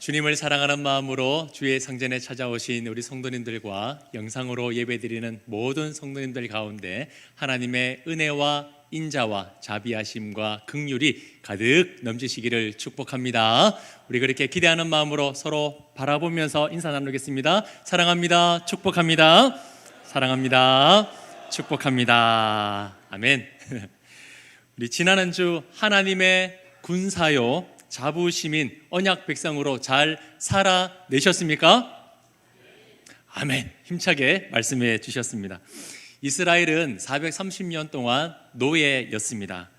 주님을 사랑하는 마음으로 주의 상전에 찾아오신 우리 성도님들과 영상으로 예배드리는 모든 성도님들 가운데 하나님의 은혜와 인자와 자비하심과 긍휼이 가득 넘치시기를 축복합니다. 우리 그렇게 기대하는 마음으로 서로 바라보면서 인사 나누겠습니다. 사랑합니다. 축복합니다. 사랑합니다. 축복합니다. 아멘. 우리 지난 한 주 하나님의 군사요 자부심인 언약 백성으로 잘 살아내셨습니까? 아멘. 힘차게 말씀해 주셨습니다. 이스라엘은 430년 동안 노예였습니다.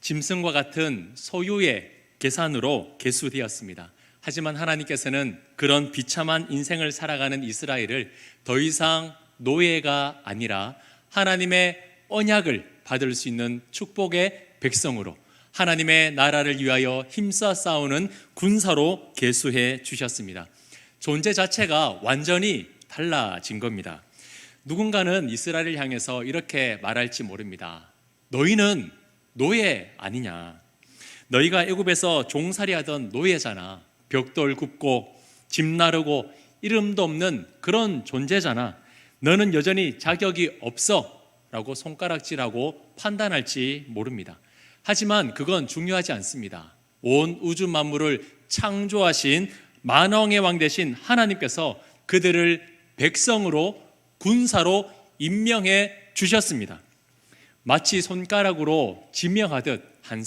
짐승과 같은 소유의 계산으로 계수되었습니다. 하지만 하나님께서는 그런 비참한 인생을 살아가는 이스라엘을 더 이상 노예가 아니라 하나님의 언약을 받을 수 있는 축복의 백성으로, 하나님의 나라를 위하여 힘써 싸우는 군사로 계수해 주셨습니다. 존재 자체가 완전히 달라진 겁니다. 누군가는 이스라엘을 향해서 이렇게 말할지 모릅니다. 너희는 노예 아니냐? 너희가 애굽에서 종살이하던 노예잖아. 벽돌 굽고 집 나르고 이름도 없는 그런 존재잖아. 너는 여전히 자격이 없어 라고 손가락질하고 판단할지 모릅니다. 하지만 그건 중요하지 않습니다. 온 우주 만물을 창조하신 만왕의 왕 되신 하나님께서 그들을 백성으로, 군사로 임명해 주셨습니다. 마치 손가락으로 지명하듯 한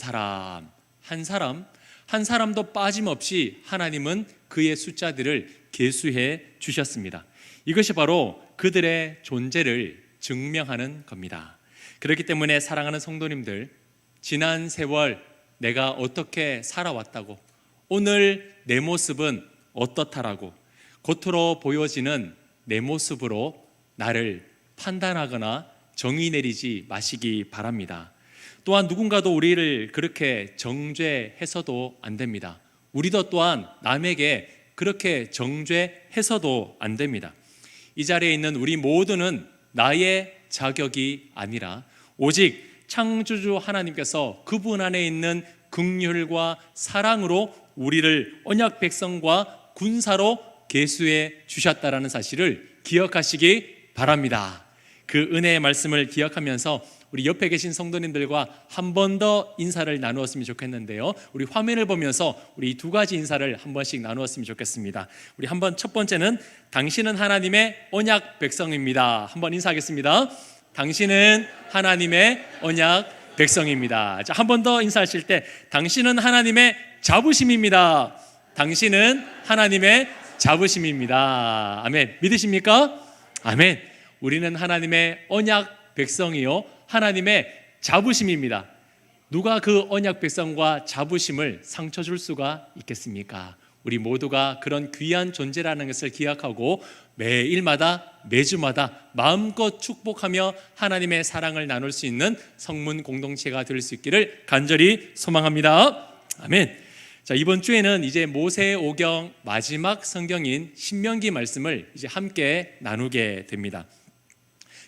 사람도 빠짐없이 하나님은 그의 숫자들을 계수해 주셨습니다. 이것이 바로 그들의 존재를 증명하는 겁니다. 그렇기 때문에 사랑하는 성도님들, 지난 세월 내가 어떻게 살아왔다고, 오늘 내 모습은 어떻다라고 겉으로 보여지는 내 모습으로 나를 판단하거나 정의 내리지 마시기 바랍니다. 또한 누군가도 우리를 그렇게 정죄해서도 안 됩니다. 우리도 또한 남에게 그렇게 정죄해서도 안 됩니다. 이 자리에 있는 우리 모두는 나의 자격이 아니라 오직 창조주 하나님께서 그분 안에 있는 긍휼과 사랑으로 우리를 언약 백성과 군사로 계수해 주셨다라는 사실을 기억하시기 바랍니다. 그 은혜의 말씀을 기억하면서 우리 옆에 계신 성도님들과 한 번 더 인사를 나누었으면 좋겠는데요. 우리 화면을 보면서 우리 두 가지 인사를 한 번씩 나누었으면 좋겠습니다. 우리 한번 첫 번째는 당신은 하나님의 언약 백성입니다. 한번 인사하겠습니다. 당신은 하나님의 언약 백성입니다. 자, 한 번 더 인사하실 때 당신은 하나님의 자부심입니다. 당신은 하나님의 자부심입니다. 아멘. 믿으십니까? 아멘. 우리는 하나님의 언약 백성이요 하나님의 자부심입니다. 누가 그 언약 백성과 자부심을 상처 줄 수가 있겠습니까? 우리 모두가 그런 귀한 존재라는 것을 기억하고 매일마다 매주마다 마음껏 축복하며 하나님의 사랑을 나눌 수 있는 성문 공동체가 될 수 있기를 간절히 소망합니다. 아멘. 자, 이번 주에는 이제 모세오경 마지막 성경인 신명기 말씀을 이제 함께 나누게 됩니다.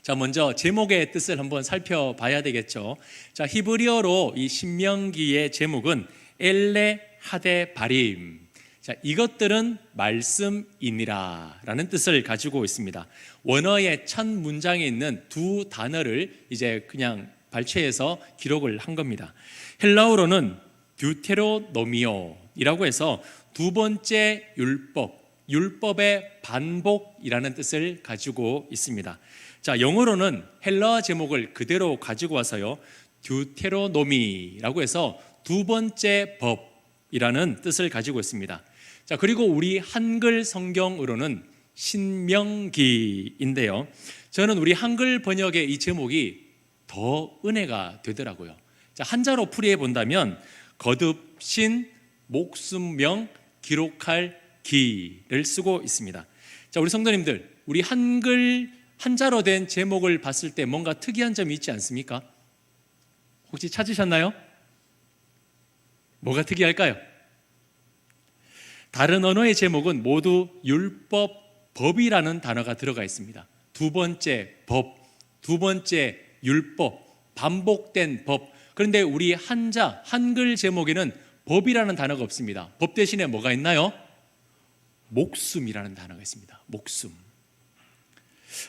자, 먼저 제목의 뜻을 한번 살펴봐야 되겠죠. 자, 히브리어로 이 신명기의 제목은 엘레 하데 바림. 자, 이것들은 말씀이니라 라는 뜻을 가지고 있습니다. 원어의 첫 문장에 있는 두 단어를 이제 그냥 발췌해서 기록을 한 겁니다. 헬라어로는 듀테로노미오이라고 해서 두 번째 율법, 율법의 반복이라는 뜻을 가지고 있습니다. 자, 영어로는 헬라어 제목을 그대로 가지고 와서요, 듀테로노미라고 해서 두 번째 법이라는 뜻을 가지고 있습니다. 자, 그리고 우리 한글 성경으로는 신명기인데요, 저는 우리 한글 번역의 이 제목이 더 은혜가 되더라고요. 자, 한자로 풀이해 본다면 거듭신, 목숨명, 기록할 기를 쓰고 있습니다. 자, 우리 성도님들, 우리 한자로 된 제목을 봤을 때 뭔가 특이한 점이 있지 않습니까? 혹시 찾으셨나요? 뭐가 특이할까요? 다른 언어의 제목은 모두 율법, 법이라는 단어가 들어가 있습니다. 두 번째 법, 두 번째 율법, 반복된 법. 그런데 우리 한글 제목에는 법이라는 단어가 없습니다. 법 대신에 뭐가 있나요? 목숨이라는 단어가 있습니다. 목숨.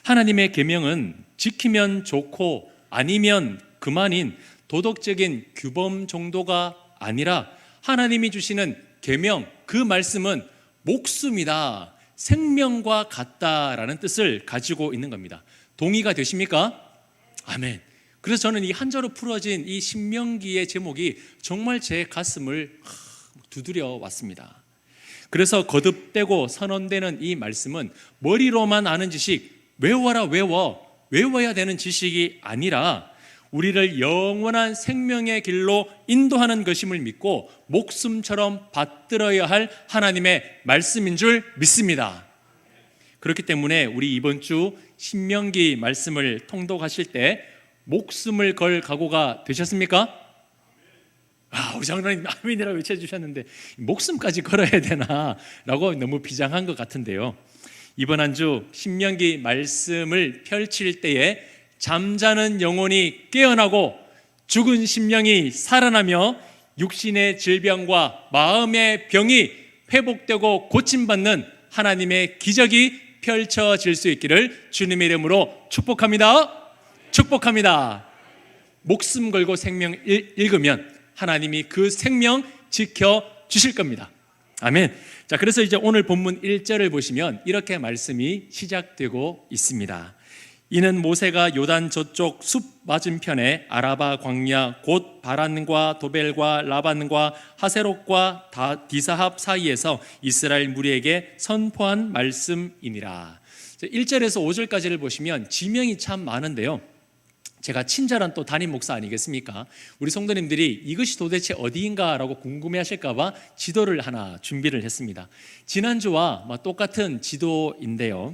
하나님의 계명은 지키면 좋고 아니면 그만인 도덕적인 규범 정도가 아니라 하나님이 주시는 계명, 그 말씀은 목숨이다, 생명과 같다라는 뜻을 가지고 있는 겁니다. 동의가 되십니까? 아멘. 그래서 저는 이 한자로 풀어진 이 신명기의 제목이 정말 제 가슴을 두드려 왔습니다. 그래서 거듭되고 선언되는 이 말씀은 머리로만 아는 지식, 외워야 되는 지식이 아니라 우리를 영원한 생명의 길로 인도하는 것임을 믿고 목숨처럼 받들어야 할 하나님의 말씀인 줄 믿습니다. 그렇기 때문에 우리 이번 주 신명기 말씀을 통독하실 때 목숨을 걸 각오가 되셨습니까? 우리 장로님 아멘이라고 외쳐주셨는데 목숨까지 걸어야 되나? 라고 너무 비장한 것 같은데요. 이번 한 주 신명기 말씀을 펼칠 때에 잠자는 영혼이 깨어나고 죽은 심령이 살아나며 육신의 질병과 마음의 병이 회복되고 고침받는 하나님의 기적이 펼쳐질 수 있기를 주님의 이름으로 축복합니다. 축복합니다. 목숨 걸고 생명 읽으면 하나님이 그 생명 지켜주실 겁니다. 아멘. 자, 그래서 이제 오늘 본문 1절을 보시면 이렇게 말씀이 시작되고 있습니다. 이는 모세가 요단 저쪽 숲 맞은편에 아라바 광야 곧 바란과 도벨과 라반과 하세롯과 디사합 사이에서 이스라엘 무리에게 선포한 말씀이니라. 1절에서 5절까지를 보시면 지명이 참 많은데요, 제가 친절한 또 담임 목사 아니겠습니까? 우리 성도님들이 이것이 도대체 어디인가라고 궁금해하실까봐 지도를 하나 준비를 했습니다. 지난주와 똑같은 지도인데요.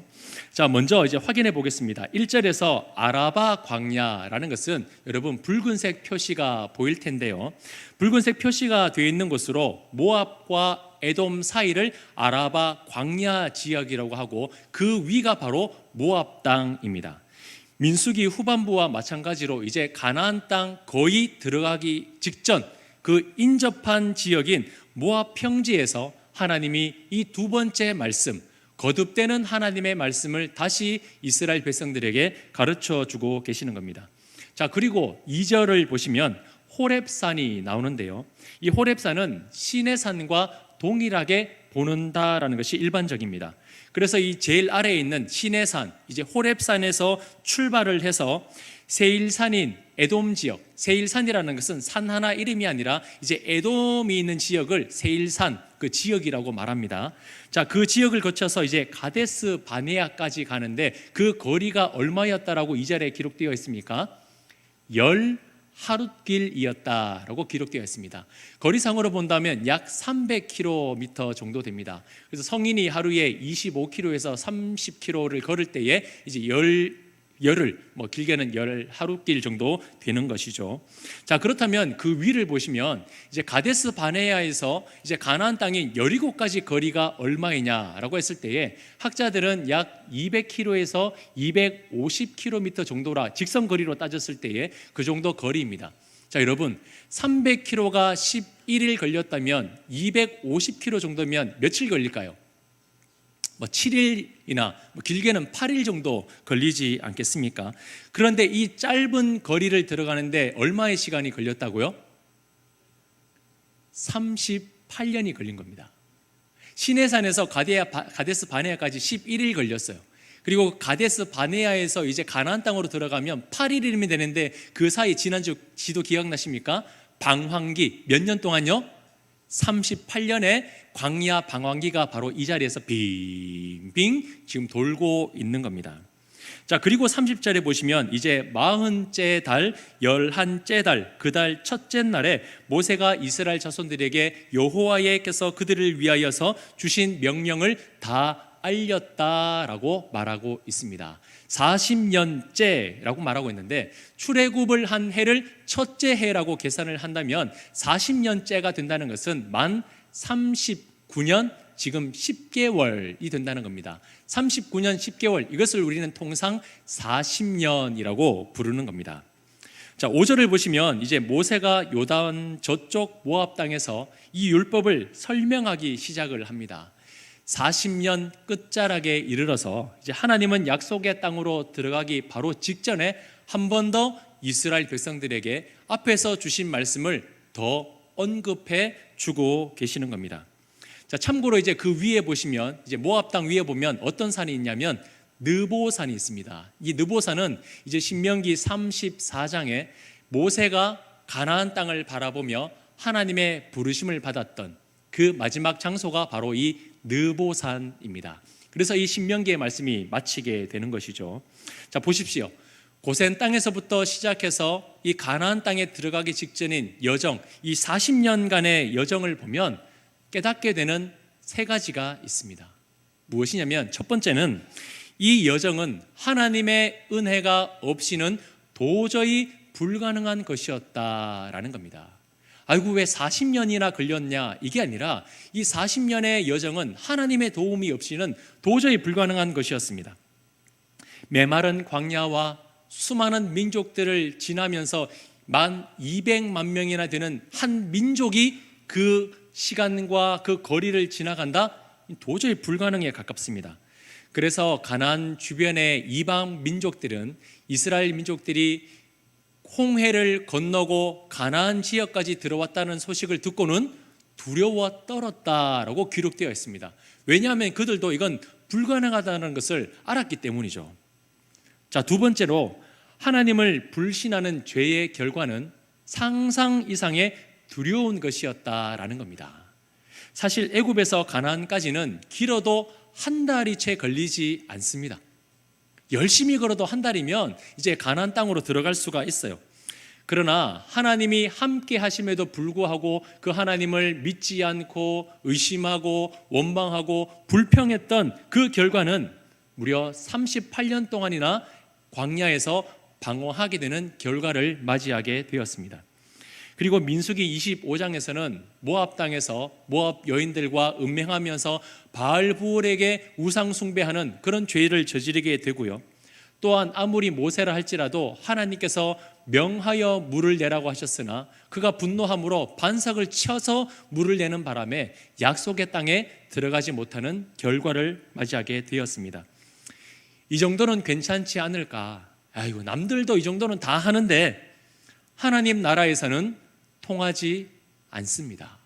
자, 먼저 이제 확인해 보겠습니다. 1절에서 아라바 광야라는 것은 여러분 붉은색 표시가 보일 텐데요, 붉은색 표시가 되어 있는 곳으로 모압과 에돔 사이를 아라바 광야 지역이라고 하고 그 위가 바로 모압 땅입니다. 민수기 후반부와 마찬가지로 이제 가나안 땅 거의 들어가기 직전 그 인접한 지역인 모압 평지에서 하나님이 이 두 번째 말씀, 거듭되는 하나님의 말씀을 다시 이스라엘 백성들에게 가르쳐 주고 계시는 겁니다. 자, 그리고 2절을 보시면 호렙산이 나오는데요, 이 호렙산은 시내산과 동일하게 보는다라는 것이 일반적입니다. 그래서 이 제일 아래에 있는 시내산, 이제 호렙산에서 출발을 해서 세일산인 에돔 지역, 세일산이라는 것은 산 하나 이름이 아니라 이제 에돔이 있는 지역을 세일산, 그 지역이라고 말합니다. 자, 그 지역을 거쳐서 이제 가데스 바네아까지 가는데 그 거리가 얼마였다라고 2절에 기록되어 있습니까? 10하룻길이었다라고 기록되어 있습니다. 거리상으로 본다면 약 300km 정도 됩니다. 그래서 성인이 하루에 25km에서 30km를 걸을 때에 이제 열흘, 길게는 10하룻길 정도 되는 것이죠. 자, 그렇다면 그 위를 보시면 이제 가데스 바네아에서 이제 가나안 땅인 여리고까지 거리가 얼마이냐라고 했을 때에 학자들은 약 200km에서 250km 정도라, 직선 거리로 따졌을 때에 그 정도 거리입니다. 자, 여러분 300km가 11일 걸렸다면 250km 정도면 며칠 걸릴까요? 7일이나 길게는 8일 정도 걸리지 않겠습니까? 그런데 이 짧은 거리를 들어가는데 얼마의 시간이 걸렸다고요? 38년이 걸린 겁니다. 시내산에서 가데스 바네아까지 11일 걸렸어요. 그리고 가데스 바네아에서 이제 가나안 땅으로 들어가면 8일이면 되는데 그 사이 지난주 지도 기억나십니까? 방황기 몇 년 동안요? 38년의 광야 방황기가 바로 이 자리에서 빙빙 지금 돌고 있는 겁니다. 자, 그리고 30절에 보시면 이제 40째 달 11째 달 그 달 첫째 날에 모세가 이스라엘 자손들에게 여호와께서 그들을 위하여서 주신 명령을 다 알렸다라고 말하고 있습니다. 40년째라고 말하고 있는데 출애굽을 한 해를 첫째 해라고 계산을 한다면 40년째가 된다는 것은 만 39년 지금 10개월이 된다는 겁니다. 39년 10개월, 이것을 우리는 통상 40년이라고 부르는 겁니다. 자, 5절을 보시면 이제 모세가 요단 저쪽 모압 땅에서 이 율법을 설명하기 시작을 합니다. 40년 끝자락에 이르러서 이제 하나님은 약속의 땅으로 들어가기 바로 직전에 한 번 더 이스라엘 백성들에게 앞에서 주신 말씀을 더 언급해 주고 계시는 겁니다. 자, 참고로 이제 그 위에 보시면 이제 모압 땅 위에 보면 어떤 산이 있냐면 느보산이 있습니다. 이 느보산은 이제 신명기 34장에 모세가 가나안 땅을 바라보며 하나님의 부르심을 받았던 그 마지막 장소가 바로 이 느보산입니다. 그래서 이 신명기의 말씀이 마치게 되는 것이죠. 자, 보십시오. 고센 땅에서부터 시작해서 이 가나안 땅에 들어가기 직전인 여정, 이 40년간의 여정을 보면 깨닫게 되는 세 가지가 있습니다. 무엇이냐면 첫 번째는 이 여정은 하나님의 은혜가 없이는 도저히 불가능한 것이었다라는 겁니다. 아이고 왜 40년이나 걸렸냐, 이게 아니라 이 40년의 여정은 하나님의 도움이 없이는 도저히 불가능한 것이었습니다. 메마른 광야와 수많은 민족들을 지나면서 200만 명이나 되는 한 민족이 그 시간과 그 거리를 지나간다? 도저히 불가능에 가깝습니다. 그래서 가나안 주변의 이방 민족들은 이스라엘 민족들이 홍해를 건너고 가나안 지역까지 들어왔다는 소식을 듣고는 두려워 떨었다라고 기록되어 있습니다. 왜냐하면 그들도 이건 불가능하다는 것을 알았기 때문이죠. 자, 두 번째로 하나님을 불신하는 죄의 결과는 상상 이상의 두려운 것이었다라는 겁니다. 사실 애굽에서 가나안까지는 길어도 한 달이 채 걸리지 않습니다. 열심히 걸어도 한 달이면 이제 가나안 땅으로 들어갈 수가 있어요. 그러나 하나님이 함께 하심에도 불구하고 그 하나님을 믿지 않고 의심하고 원망하고 불평했던 그 결과는 무려 38년 동안이나 광야에서 방황하게 되는 결과를 맞이하게 되었습니다. 그리고 민수기 25장에서는 모압 땅에서 모압 여인들과 음행하면서 바알부올에게 우상 숭배하는 그런 죄를 저지르게 되고요. 또한 아무리 모세라 할지라도 하나님께서 명하여 물을 내라고 하셨으나 그가 분노함으로 반석을 쳐서 물을 내는 바람에 약속의 땅에 들어가지 못하는 결과를 맞이하게 되었습니다. 이 정도는 괜찮지 않을까? 아이고, 남들도 이 정도는 다 하는데 하나님 나라에서는 통하지 않습니다.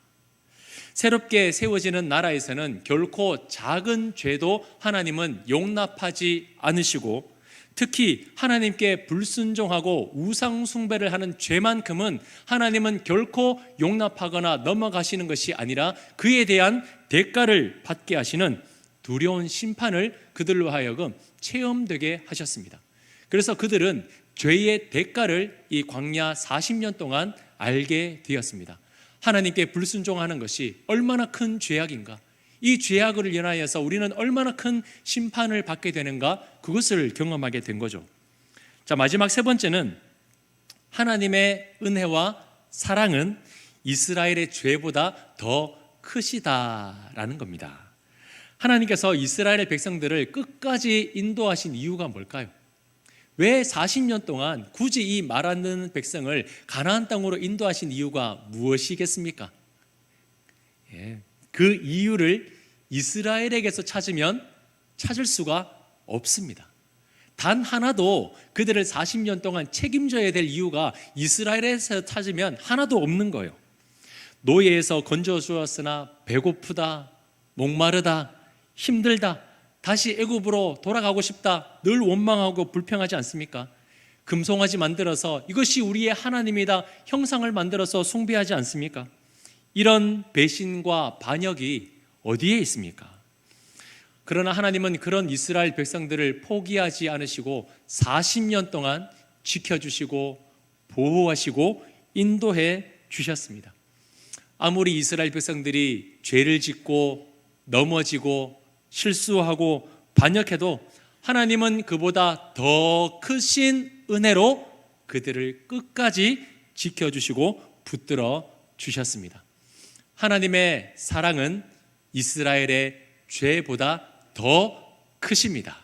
새롭게 세워지는 나라에서는 결코 작은 죄도 하나님은 용납하지 않으시고, 특히 하나님께 불순종하고 우상 숭배를 하는 죄만큼은 하나님은 결코 용납하거나 넘어가시는 것이 아니라 그에 대한 대가를 받게 하시는 두려운 심판을 그들로 하여금 체험되게 하셨습니다. 그래서 그들은 죄의 대가를 이 광야 40년 동안 알게 되었습니다. 하나님께 불순종하는 것이 얼마나 큰 죄악인가, 이 죄악을 인하여서 우리는 얼마나 큰 심판을 받게 되는가, 그것을 경험하게 된 거죠. 자, 마지막 세 번째는 하나님의 은혜와 사랑은 이스라엘의 죄보다 더 크시다라는 겁니다. 하나님께서 이스라엘 백성들을 끝까지 인도하신 이유가 뭘까요? 왜 40년 동안 굳이 이 말 안 듣는 백성을 가나안 땅으로 인도하신 이유가 무엇이겠습니까? 그 이유를 이스라엘에게서 찾으면 찾을 수가 없습니다. 단 하나도 그들을 40년 동안 책임져야 될 이유가 이스라엘에서 찾으면 하나도 없는 거예요. 노예에서 건져주었으나 배고프다, 목마르다, 힘들다, 다시 애굽으로 돌아가고 싶다, 늘 원망하고 불평하지 않습니까? 금송아지 만들어서 이것이 우리의 하나님이다, 형상을 만들어서 숭배하지 않습니까? 이런 배신과 반역이 어디에 있습니까? 그러나 하나님은 그런 이스라엘 백성들을 포기하지 않으시고 40년 동안 지켜주시고 보호하시고 인도해 주셨습니다. 아무리 이스라엘 백성들이 죄를 짓고 넘어지고 실수하고 반역해도 하나님은 그보다 더 크신 은혜로 그들을 끝까지 지켜주시고 붙들어 주셨습니다. 하나님의 사랑은 이스라엘의 죄보다 더 크십니다.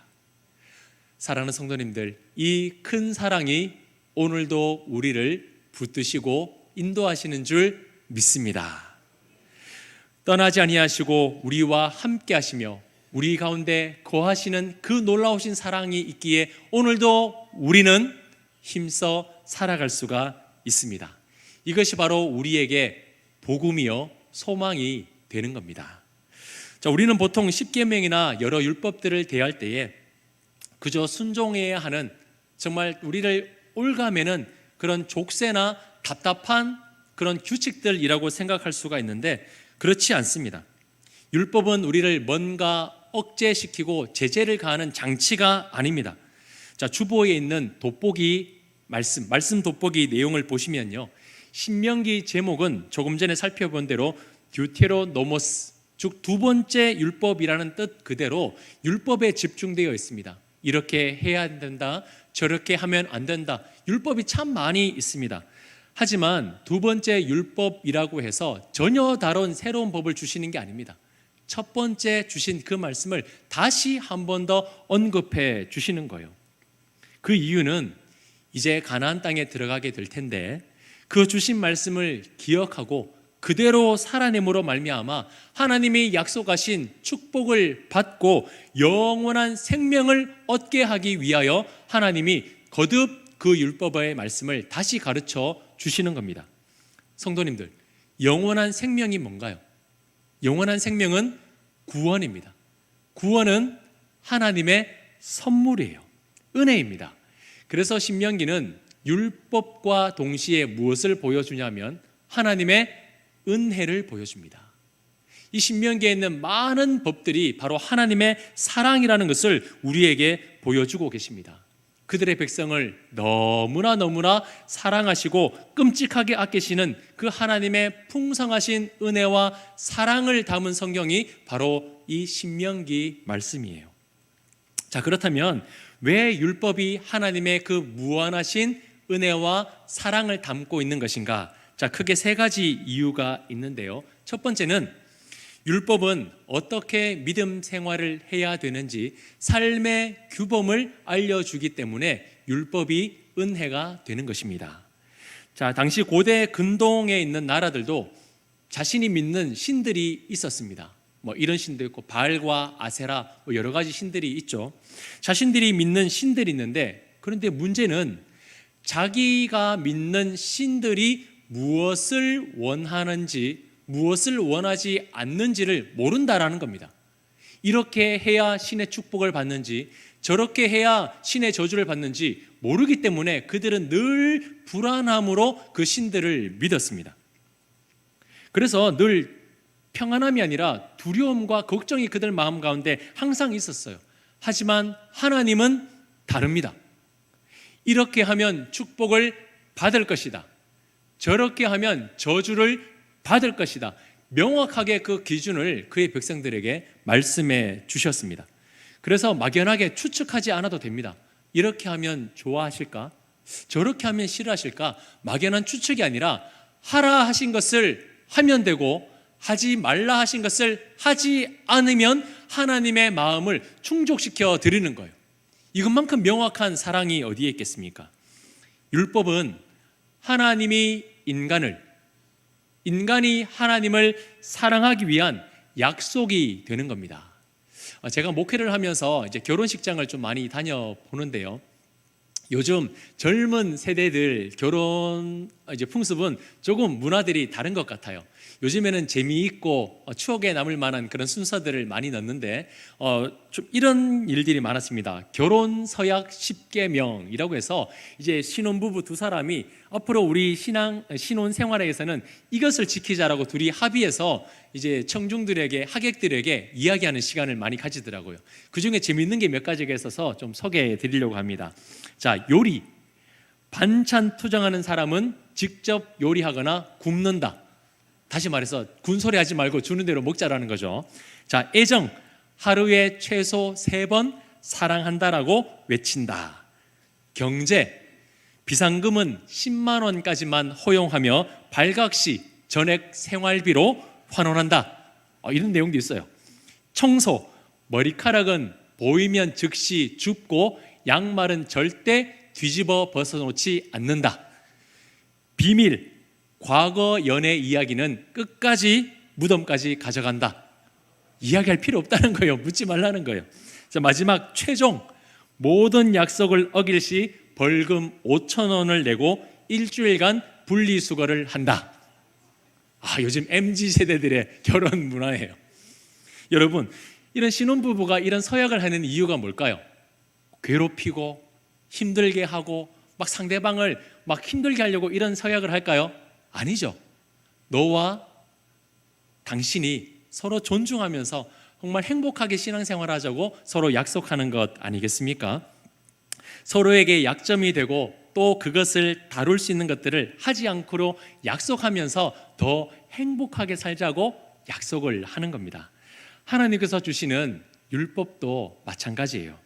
사랑하는 성도님들, 이 큰 사랑이 오늘도 우리를 붙드시고 인도하시는 줄 믿습니다. 떠나지 아니하시고 우리와 함께 하시며 우리 가운데 거하시는 그 놀라우신 사랑이 있기에 오늘도 우리는 힘써 살아갈 수가 있습니다. 이것이 바로 우리에게 복음이요 소망이 되는 겁니다. 자, 우리는 보통 십계명이나 여러 율법들을 대할 때에 그저 순종해야 하는, 정말 우리를 올가매는 그런 족쇄나 답답한 그런 규칙들이라고 생각할 수가 있는데 그렇지 않습니다. 율법은 우리를 뭔가 억제시키고 제재를 가하는 장치가 아닙니다. 자, 주보에 있는 돋보기 말씀 돋보기 내용을 보시면요, 신명기 제목은 조금 전에 살펴본 대로 듀테로노모스, 즉 두 번째 율법이라는 뜻 그대로 율법에 집중되어 있습니다. 이렇게 해야 된다, 저렇게 하면 안 된다. 율법이 참 많이 있습니다. 하지만 두 번째 율법이라고 해서 전혀 다른 새로운 법을 주시는 게 아닙니다. 첫 번째 주신 그 말씀을 다시 한 번 더 언급해 주시는 거예요. 그 이유는 이제 가나안 땅에 들어가게 될 텐데 그 주신 말씀을 기억하고 그대로 살아냄으로 말미암아 하나님이 약속하신 축복을 받고 영원한 생명을 얻게 하기 위하여 하나님이 거듭 그 율법의 말씀을 다시 가르쳐 주시는 겁니다. 성도님들, 영원한 생명이 뭔가요? 영원한 생명은 구원입니다. 구원은 하나님의 선물이에요. 은혜입니다. 그래서 신명기는 율법과 동시에 무엇을 보여주냐면 하나님의 은혜를 보여줍니다. 이 신명기에 있는 많은 법들이 바로 하나님의 사랑이라는 것을 우리에게 보여주고 계십니다. 그들의 백성을 너무나 사랑하시고 끔찍하게 아끼시는 그 하나님의 풍성하신 은혜와 사랑을 담은 성경이 바로 이 신명기 말씀이에요. 자, 그렇다면 왜 율법이 하나님의 그 무한하신 은혜와 사랑을 담고 있는 것인가? 자, 크게 세 가지 이유가 있는데요. 첫 번째는 율법은 어떻게 믿음 생활을 해야 되는지 삶의 규범을 알려주기 때문에 율법이 은혜가 되는 것입니다. 자, 당시 고대 근동에 있는 나라들도 자신이 믿는 신들이 있었습니다. 이런 신도 있고 바알과 아세라 여러 가지 신들이 있죠. 자신들이 믿는 신들이 있는데, 그런데 문제는 자기가 믿는 신들이 무엇을 원하는지 무엇을 원하지 않는지를 모른다라는 겁니다. 이렇게 해야 신의 축복을 받는지 저렇게 해야 신의 저주를 받는지 모르기 때문에 그들은 늘 불안함으로 그 신들을 믿었습니다. 그래서 늘 평안함이 아니라 두려움과 걱정이 그들 마음 가운데 항상 있었어요. 하지만 하나님은 다릅니다. 이렇게 하면 축복을 받을 것이다, 저렇게 하면 저주를 받을 것이다, 명확하게 그 기준을 그의 백성들에게 말씀해 주셨습니다. 그래서 막연하게 추측하지 않아도 됩니다. 이렇게 하면 좋아하실까? 저렇게 하면 싫어하실까? 막연한 추측이 아니라 하라 하신 것을 하면 되고 하지 말라 하신 것을 하지 않으면 하나님의 마음을 충족시켜 드리는 거예요. 이것만큼 명확한 사랑이 어디에 있겠습니까? 율법은 하나님이 인간이 하나님을 사랑하기 위한 약속이 되는 겁니다. 제가 목회를 하면서 이제 결혼식장을 좀 많이 다녀보는데요. 요즘 젊은 세대들 결혼 풍습은 조금 문화들이 다른 것 같아요. 요즘에는 재미있고 추억에 남을 만한 그런 순서들을 많이 넣는데 좀 이런 일들이 많았습니다. 결혼 서약 10계명이라고 해서 이제 신혼부부 두 사람이 앞으로 우리 신혼 생활에서는 이것을 지키자라고 둘이 합의해서 이제 청중들에게, 하객들에게 이야기하는 시간을 많이 가지더라고요. 그 중에 재미있는 게 몇 가지가 있어서 좀 소개해 드리려고 합니다. 자, 요리. 반찬 투정하는 사람은 직접 요리하거나 굽는다. 다시 말해서 군소리 하지 말고 주는 대로 먹자라는 거죠. 자, 애정. 하루에 최소 3번 사랑한다라고 외친다. 경제. 비상금은 10만 원까지만 허용하며 발각시 전액 생활비로 환원한다. 이런 내용도 있어요. 청소. 머리카락은 보이면 즉시 줍고 양말은 절대 뒤집어 벗어놓지 않는다. 비밀. 과거 연애 이야기는 끝까지 무덤까지 가져간다. 이야기할 필요 없다는 거예요. 묻지 말라는 거예요. 자, 마지막 최종 모든 약속을 어길 시 벌금 5,000원을 내고 일주일간 분리수거를 한다. 요즘 MZ세대들의 결혼 문화예요. 여러분, 이런 신혼부부가 이런 서약을 하는 이유가 뭘까요? 괴롭히고 힘들게 하고 막 상대방을 막 힘들게 하려고 이런 서약을 할까요? 아니죠. 너와 당신이 서로 존중하면서 정말 행복하게 신앙생활 하자고 서로 약속하는 것 아니겠습니까? 서로에게 약점이 되고 또 그것을 다룰 수 있는 것들을 하지 않기로 약속하면서 더 행복하게 살자고 약속을 하는 겁니다. 하나님께서 주시는 율법도 마찬가지예요.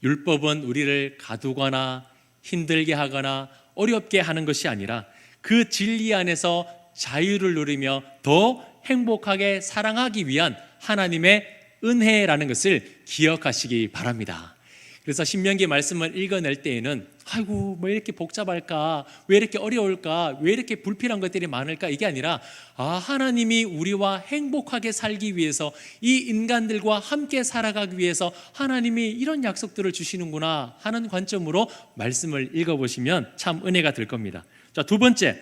율법은 우리를 가두거나 힘들게 하거나 어렵게 하는 것이 아니라 그 진리 안에서 자유를 누리며 더 행복하게 사랑하기 위한 하나님의 은혜라는 것을 기억하시기 바랍니다. 그래서 신명기 말씀을 읽어낼 때에는 아이고 뭐 이렇게 복잡할까, 왜 이렇게 어려울까, 왜 이렇게 불필요한 것들이 많을까, 이게 아니라 하나님이 우리와 행복하게 살기 위해서, 이 인간들과 함께 살아가기 위해서 하나님이 이런 약속들을 주시는구나 하는 관점으로 말씀을 읽어보시면 참 은혜가 될 겁니다. 자, 두 번째,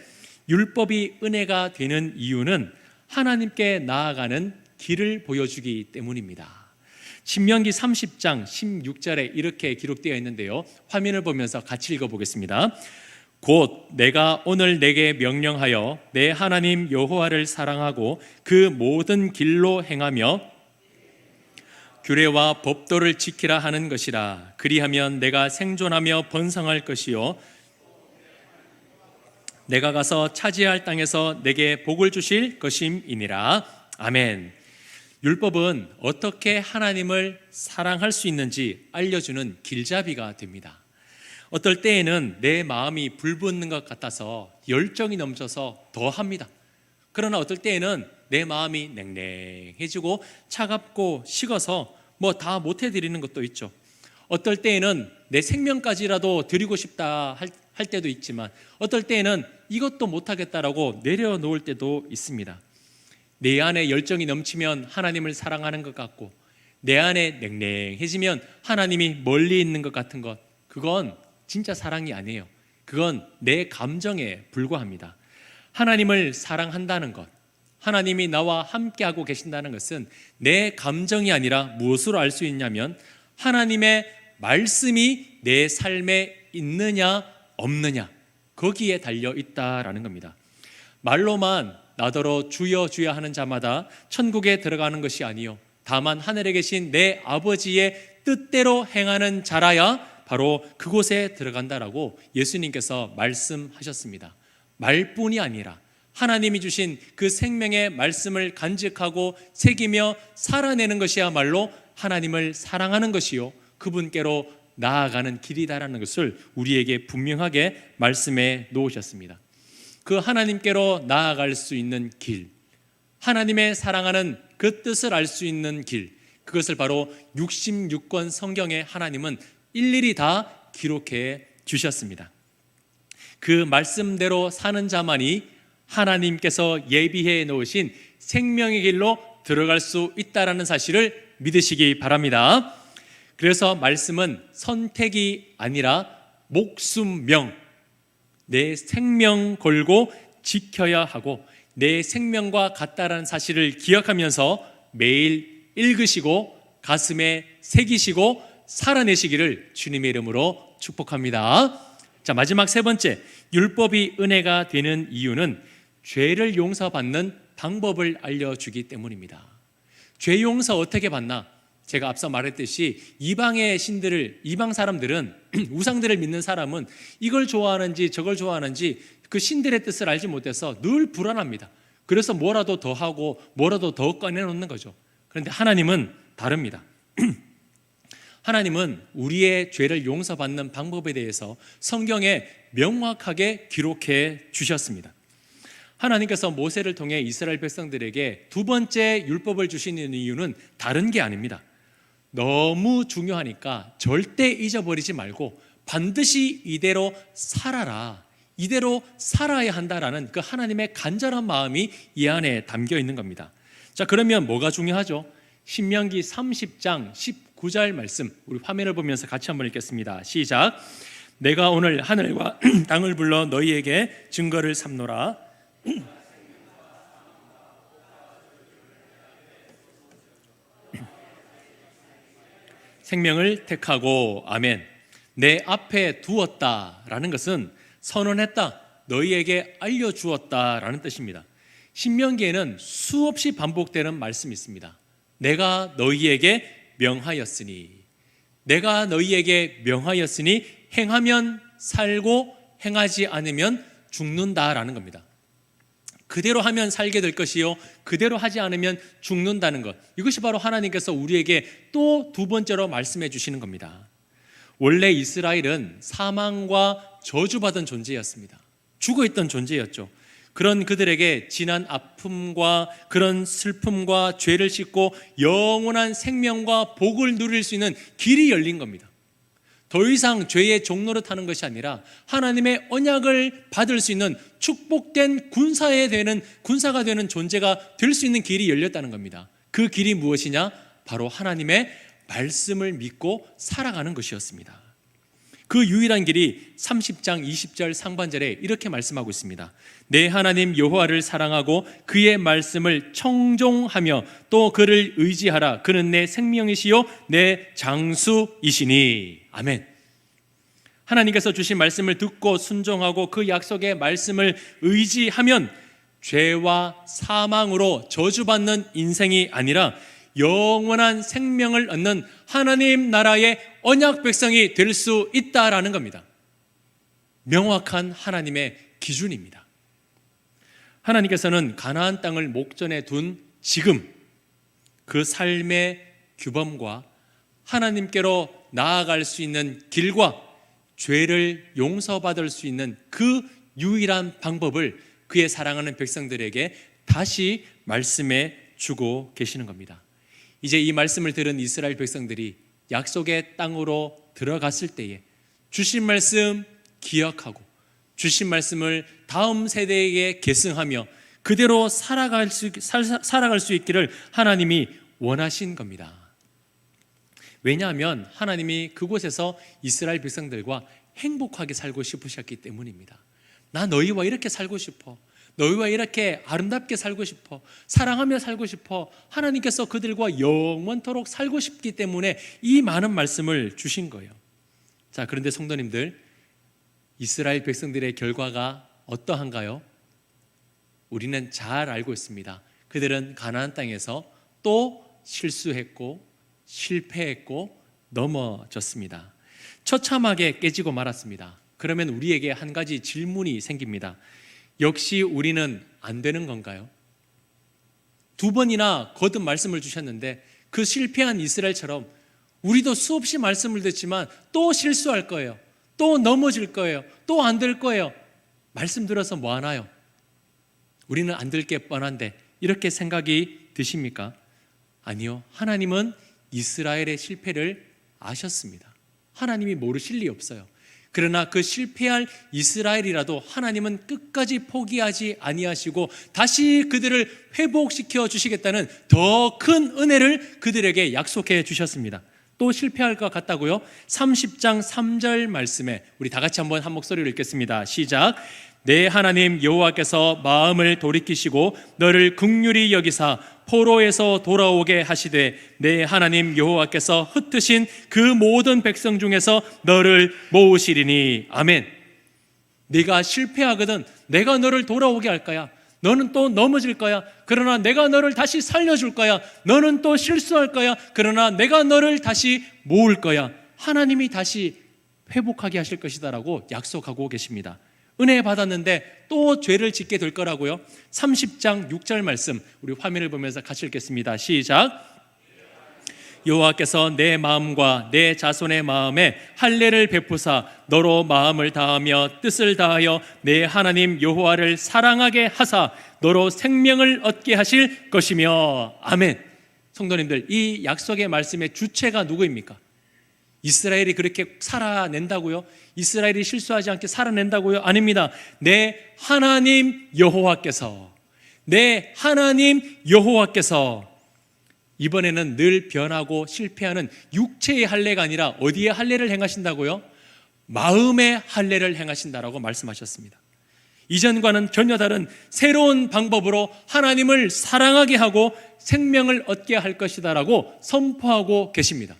율법이 은혜가 되는 이유는 하나님께 나아가는 길을 보여주기 때문입니다. 신명기 30장 16절에 이렇게 기록되어 있는데요, 화면을 보면서 같이 읽어보겠습니다. 곧 내가 오늘 내게 명령하여 내 하나님 여호와를 사랑하고 그 모든 길로 행하며 규례와 법도를 지키라 하는 것이라. 그리하면 내가 생존하며 번성할 것이요 내가 가서 차지할 땅에서 내게 복을 주실 것임이니라. 아멘. 율법은 어떻게 하나님을 사랑할 수 있는지 알려주는 길잡이가 됩니다. 어떨 때에는 내 마음이 불붙는 것 같아서 열정이 넘쳐서 더 합니다. 그러나 어떨 때에는 내 마음이 냉랭해지고 차갑고 식어서 뭐 다 못해드리는 것도 있죠. 어떨 때에는 내 생명까지라도 드리고 싶다 할 때도 있지만, 어떨 때에는 이것도 못하겠다라고 내려놓을 때도 있습니다. 내 안에 열정이 넘치면 하나님을 사랑하는 것 같고, 내 안에 냉랭해지면 하나님이 멀리 있는 것 같은 것, 그건 진짜 사랑이 아니에요. 그건 내 감정에 불과합니다. 하나님을 사랑한다는 것, 하나님이 나와 함께하고 계신다는 것은 내 감정이 아니라 무엇으로 알 수 있냐면 하나님의 말씀이 내 삶에 있느냐 없느냐, 거기에 달려 있다라는 겁니다. 말로만 나더러 주여 주여 하는 자마다 천국에 들어가는 것이 아니요 다만 하늘에 계신 내 아버지의 뜻대로 행하는 자라야 바로 그곳에 들어간다라고 예수님께서 말씀하셨습니다. 말뿐이 아니라 하나님이 주신 그 생명의 말씀을 간직하고 새기며 살아내는 것이야말로 하나님을 사랑하는 것이요 그분께로 나아가는 길이다라는 것을 우리에게 분명하게 말씀해 놓으셨습니다. 그 하나님께로 나아갈 수 있는 길, 하나님의 사랑하는 그 뜻을 알 수 있는 길, 그것을 바로 66권 성경에 하나님은 일일이 다 기록해 주셨습니다. 그 말씀대로 사는 자만이 하나님께서 예비해 놓으신 생명의 길로 들어갈 수 있다는 사실을 믿으시기 바랍니다. 그래서 말씀은 선택이 아니라 목숨명, 내 생명 걸고 지켜야 하고 내 생명과 같다라는 사실을 기억하면서 매일 읽으시고 가슴에 새기시고 살아내시기를 주님의 이름으로 축복합니다. 자, 마지막 세 번째, 율법이 은혜가 되는 이유는 죄를 용서받는 방법을 알려주기 때문입니다. 죄 용서 어떻게 받나? 제가 앞서 말했듯이 이방의 신들을, 이방 사람들은 우상들을 믿는 사람은 이걸 좋아하는지 저걸 좋아하는지 그 신들의 뜻을 알지 못해서 늘 불안합니다. 그래서 뭐라도 더 하고 뭐라도 더 꺼내놓는 거죠. 그런데 하나님은 다릅니다. 하나님은 우리의 죄를 용서받는 방법에 대해서 성경에 명확하게 기록해 주셨습니다. 하나님께서 모세를 통해 이스라엘 백성들에게 두 번째 율법을 주시는 이유는 다른 게 아닙니다. 너무 중요하니까 절대 잊어버리지 말고 반드시 이대로 살아라, 이대로 살아야 한다라는 그 하나님의 간절한 마음이 이 안에 담겨 있는 겁니다. 자, 그러면 뭐가 중요하죠? 신명기 30장 19절 말씀, 우리 화면을 보면서 같이 한번 읽겠습니다. 시작. 내가 오늘 하늘과 땅을 불러 너희에게 증거를 삼노라. 생명을 택하고, 아멘. 내 앞에 두었다라는 것은 선언했다, 너희에게 알려주었다라는 뜻입니다. 신명기에는 수없이 반복되는 말씀이 있습니다. 내가 너희에게 명하였으니, 내가 너희에게 명하였으니 행하면 살고 행하지 않으면 죽는다라는 겁니다. 그대로 하면 살게 될 것이요, 그대로 하지 않으면 죽는다는 것, 이것이 바로 하나님께서 우리에게 또 두 번째로 말씀해 주시는 겁니다. 원래 이스라엘은 사망과 저주받은 존재였습니다. 죽어있던 존재였죠. 그런 그들에게 지난 아픔과 그런 슬픔과 죄를 씻고 영원한 생명과 복을 누릴 수 있는 길이 열린 겁니다. 더 이상 죄의 종로를 타는 것이 아니라 하나님의 언약을 받을 수 있는 축복된 군사가 되는 존재가 될 수 있는 길이 열렸다는 겁니다. 그 길이 무엇이냐? 바로 하나님의 말씀을 믿고 살아가는 것이었습니다. 그 유일한 길이 30장 20절 상반절에 이렇게 말씀하고 있습니다. 내 하나님 여호와를 사랑하고 그의 말씀을 청종하며 또 그를 의지하라. 그는 내 생명이시요 내 장수이시니. 아멘. 하나님께서 주신 말씀을 듣고 순종하고 그 약속의 말씀을 의지하면 죄와 사망으로 저주받는 인생이 아니라 영원한 생명을 얻는 하나님 나라의 언약 백성이 될 수 있다라는 겁니다. 명확한 하나님의 기준입니다. 하나님께서는 가나안 땅을 목전에 둔 지금 그 삶의 규범과 하나님께로 나아갈 수 있는 길과 죄를 용서받을 수 있는 그 유일한 방법을 그의 사랑하는 백성들에게 다시 말씀해 주고 계시는 겁니다. 이제 이 말씀을 들은 이스라엘 백성들이 약속의 땅으로 들어갔을 때에 주신 말씀 기억하고 주신 말씀을 다음 세대에게 계승하며 그대로 살아갈 수 있기를 하나님이 원하신 겁니다. 왜냐하면 하나님이 그곳에서 이스라엘 백성들과 행복하게 살고 싶으셨기 때문입니다. 나 너희와 이렇게 살고 싶어, 너희와 이렇게 아름답게 살고 싶어, 사랑하며 살고 싶어. 하나님께서 그들과 영원토록 살고 싶기 때문에 이 많은 말씀을 주신 거예요. 자, 그런데 성도님들, 이스라엘 백성들의 결과가 어떠한가요? 우리는 잘 알고 있습니다. 그들은 가나안 땅에서 또 실수했고 실패했고 넘어졌습니다. 처참하게 깨지고 말았습니다. 그러면 우리에게 한 가지 질문이 생깁니다. 역시 우리는 안 되는 건가요? 두 번이나 거듭 말씀을 주셨는데 그 실패한 이스라엘처럼 우리도 수없이 말씀을 듣지만 또 실수할 거예요. 또 넘어질 거예요. 또 안 될 거예요. 말씀 들어서 뭐 하나요? 우리는 안 될 게 뻔한데, 이렇게 생각이 드십니까? 아니요. 하나님은 이스라엘의 실패를 아셨습니다. 하나님이 모르실 리 없어요. 그러나 그 실패할 이스라엘이라도 하나님은 끝까지 포기하지 아니하시고 다시 그들을 회복시켜 주시겠다는 더 큰 은혜를 그들에게 약속해 주셨습니다. 또 실패할 것 같다고요? 30장 3절 말씀에 우리 다 같이 한번 한 목소리로 읽겠습니다. 시작. 내 하나님 여호와께서 마음을 돌이키시고 너를 긍휼히 여기사 포로에서 돌아오게 하시되 내 하나님 여호와께서 흩으신 그 모든 백성 중에서 너를 모으시리니. 아멘. 네가 실패하거든 내가 너를 돌아오게 할 거야. 너는 또 넘어질 거야. 그러나 내가 너를 다시 살려줄 거야. 너는 또 실수할 거야. 그러나 내가 너를 다시 모을 거야. 하나님이 다시 회복하게 하실 것이다라고 약속하고 계십니다. 은혜 받았는데 또 죄를 짓게 될 거라고요. 30장 6절 말씀 우리 화면을 보면서 같이 읽겠습니다. 시작. 여호와께서 내 마음과 내 자손의 마음에 할례를 베푸사 너로 마음을 다하며 뜻을 다하여 내 하나님 여호와를 사랑하게 하사 너로 생명을 얻게 하실 것이며. 아멘. 성도님들, 이 약속의 말씀의 주체가 누구입니까? 이스라엘이 그렇게 살아낸다고요? 이스라엘이 실수하지 않게 살아낸다고요? 아닙니다. 내 하나님 여호와께서 내 하나님 여호와께서 이번에는 늘 변하고 실패하는 육체의 할례가 아니라 어디에 할례를 행하신다고요? 마음의 할례를 행하신다라고 말씀하셨습니다. 이전과는 전혀 다른 새로운 방법으로 하나님을 사랑하게 하고 생명을 얻게 할 것이다라고 선포하고 계십니다.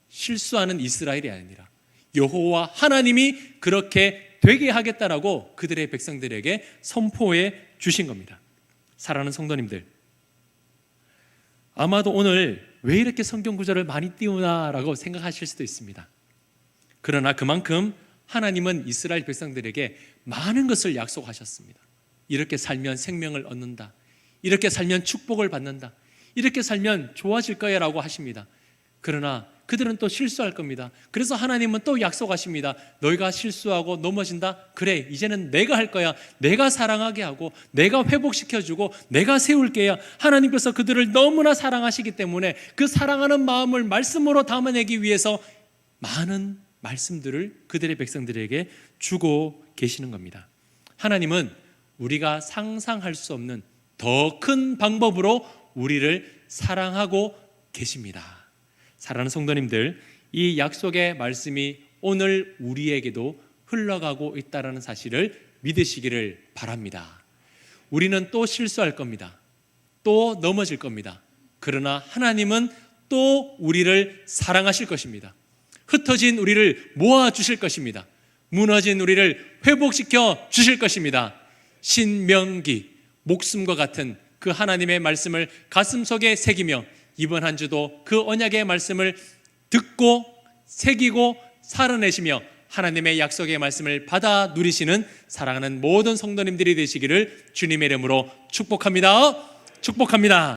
실수하는 이스라엘이 아니라 여호와 하나님이 그렇게 되게 하겠다라고 그들의 백성들에게 선포해 주신 겁니다. 사랑하는 성도님들, 아마도 오늘 왜 이렇게 성경 구절을 많이 띄우나라고 생각하실 수도 있습니다. 그러나 그만큼 하나님은 이스라엘 백성들에게 많은 것을 약속하셨습니다. 이렇게 살면 생명을 얻는다. 이렇게 살면 축복을 받는다. 이렇게 살면 좋아질 거야 라고 하십니다. 그러나 그들은 또 실수할 겁니다. 그래서 하나님은 또 약속하십니다. 너희가 실수하고 넘어진다? 그래, 이제는 내가 할 거야. 내가 사랑하게 하고 내가 회복시켜주고 내가 세울게야. 하나님께서 그들을 너무나 사랑하시기 때문에 그 사랑하는 마음을 말씀으로 담아내기 위해서 많은 말씀들을 그들의 백성들에게 주고 계시는 겁니다. 하나님은 우리가 상상할 수 없는 더 큰 방법으로 우리를 사랑하고 계십니다. 사랑하는 성도님들, 이 약속의 말씀이 오늘 우리에게도 흘러가고 있다는 사실을 믿으시기를 바랍니다. 우리는 또 실수할 겁니다. 또 넘어질 겁니다. 그러나 하나님은 또 우리를 사랑하실 것입니다. 흩어진 우리를 모아주실 것입니다. 무너진 우리를 회복시켜 주실 것입니다. 신명기, 목숨과 같은 그 하나님의 말씀을 가슴속에 새기며 이번 한 주도 그 언약의 말씀을 듣고 새기고 살아내시며 하나님의 약속의 말씀을 받아 누리시는 사랑하는 모든 성도님들이 되시기를 주님의 이름으로 축복합니다. 축복합니다.